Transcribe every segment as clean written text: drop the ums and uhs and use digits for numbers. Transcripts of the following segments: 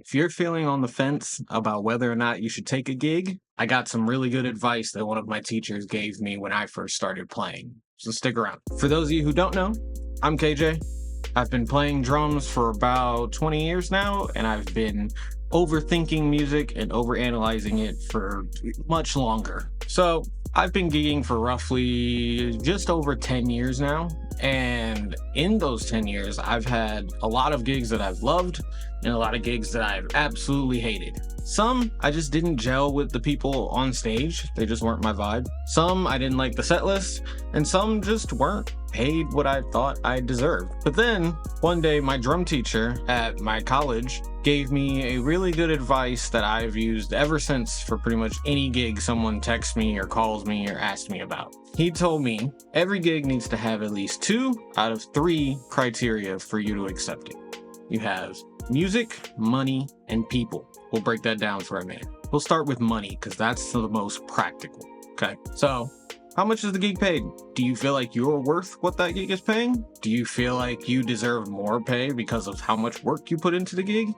If you're feeling on the fence about whether or not you should take a gig, I got some really good advice that one of my teachers gave me when I first started playing. So stick around. For those of you who don't know, I'm KJ. I've been playing drums for about 20 years now, and I've been overthinking music and overanalyzing it for much longer. So I've been gigging for roughly just over 10 years now. And in those 10 years, I've had a lot of gigs that I've loved and a lot of gigs that I've absolutely hated. Some I just didn't gel with the people on stage. They just weren't my vibe. Some I didn't like the set list, and some just weren't paid what I thought I deserved. But then one day my drum teacher at my college gave me a really good advice that I've used ever since for pretty much any gig someone texts me or calls me or asks me about. He told me every gig needs to have at least 2 out of 3 criteria for you to accept it. You have music, money, and people. We'll break that down for a minute. We'll start with money because that's the most practical. Okay, so how much is the gig paid? Do you feel like you're worth what that gig is paying? Do you feel like you deserve more pay because of how much work you put into the gig?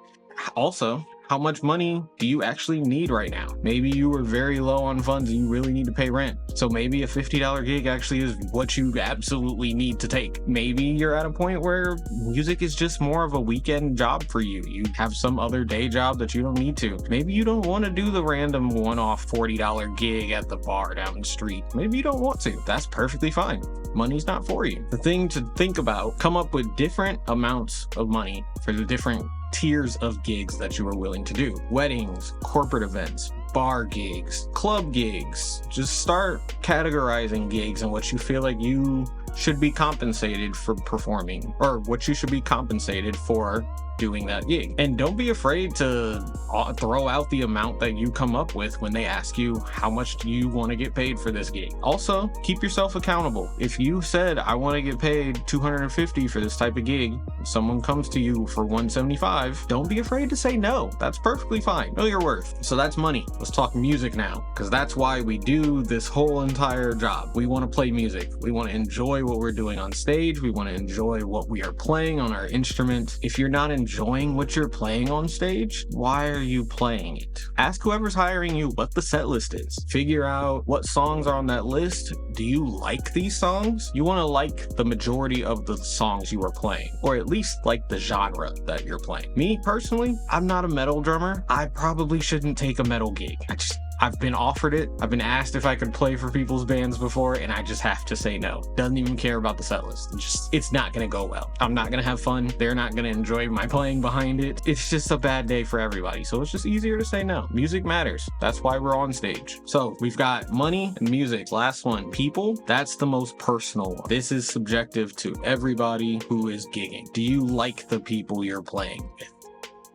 Also, how much money do you actually need right now? Maybe you were very low on funds and you really need to pay rent. So maybe a $50 gig actually is what you absolutely need to take. Maybe you're at a point where music is just more of a weekend job for you. You have some other day job that you don't need to. Maybe you don't want to do the random one-off $40 gig at the bar down the street. Maybe you don't want to. That's perfectly fine. Money's not for you. The thing to think about, come up with different amounts of money for the different tiers of gigs that you are willing to do. Weddings, corporate events, bar gigs, club gigs. Just start categorizing gigs and what you feel like you should be compensated for performing, or what you should be compensated for doing that gig. And don't be afraid to throw out the amount that you come up with when they ask you how much do you want to get paid for this gig. Also, keep yourself accountable. If you said I want to get paid $250 for this type of gig, if someone comes to you for $175, don't be afraid to say no. That's perfectly fine. Know your worth. So that's money. Let's talk music now, because that's why we do this whole entire job. We want to play music. We want to enjoy what we're doing on stage. We want to enjoy what we are playing on our instrument. If you're not enjoying what you're playing on stage, why are you playing it? Ask whoever's hiring you what the set list is. Figure out what songs are on that list. Do you like these songs? You want to like the majority of the songs you are playing, or at least like the genre that you're playing. Me personally, I'm not a metal drummer. I probably shouldn't take a metal gig. I've been offered it. I've been asked if I could play for people's bands before, and I just have to say no. Doesn't even care about the set list. It's not gonna go well. I'm not gonna have fun. They're not gonna enjoy my playing behind it. It's just a bad day for everybody. So it's just easier to say no. Music matters. That's why we're on stage. So we've got money and music. Last one, people. That's the most personal one. This is subjective to everybody who is gigging. Do you like the people you're playing with?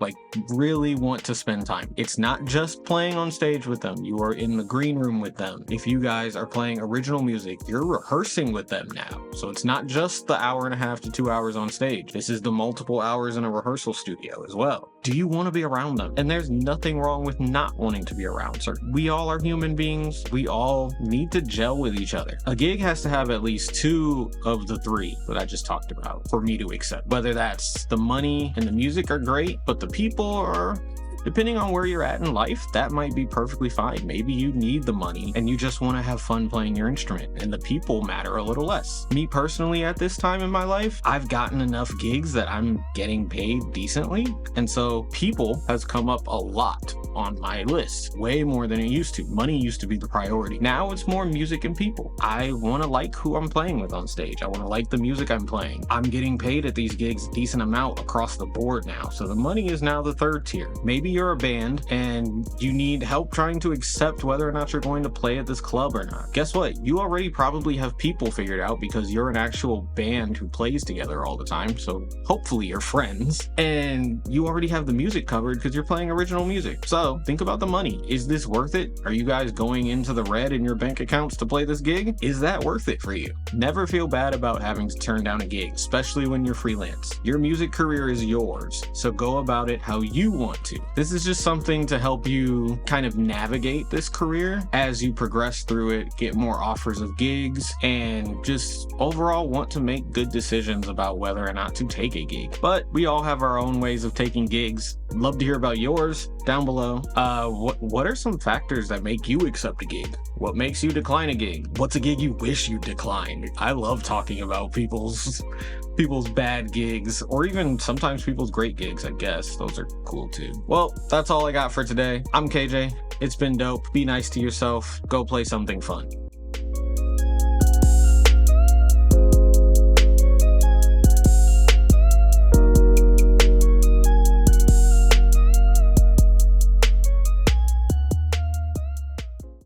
Like, really want to spend time. It's not just playing on stage with them. You are in the green room with them. If you guys are playing original music, you're rehearsing with them now. So it's not just the 1.5 to 2 hours on stage. This is the multiple hours in a rehearsal studio as well. Do you want to be around them? And there's nothing wrong with not wanting to be around. So we all are human beings. We all need to gel with each other. A gig has to have at least 2 of the 3 that I just talked about for me to accept. Whether that's the money and the music are great, but the people are, depending on where you're at in life, that might be perfectly fine. Maybe you need the money and you just want to have fun playing your instrument, and the people matter a little less. Me personally, at this time in my life, I've gotten enough gigs that I'm getting paid decently, and so people has come up a lot on my list, way more than it used to. Money used to be the priority. Now it's more music and people. I want to like who I'm playing with on stage. I want to like the music I'm playing. I'm getting paid at these gigs a decent amount across the board now, so the money is now the 3rd tier. Maybe you're a band and you need help trying to accept whether or not you're going to play at this club or not. Guess what? You already probably have people figured out because you're an actual band who plays together all the time, so hopefully you're friends, and you already have the music covered because you're playing original music. So below, think about the money. Is this worth it? Are you guys going into the red in your bank accounts to play this gig? Is that worth it for you? Never feel bad about having to turn down a gig, especially when you're freelance. Your music career is yours, so go about it how you want to. This is just something to help you kind of navigate this career as you progress through it, get more offers of gigs, and just overall want to make good decisions about whether or not to take a gig. But we all have our own ways of taking gigs. Love to hear about yours down below. What are some factors that make you accept a gig? What makes you decline a gig? What's a gig you wish you declined? I love talking about people's bad gigs, or even sometimes people's great gigs, I guess. Those are cool too. Well, that's all I got for today. I'm KJ. It's been dope. Be nice to yourself. Go play something fun.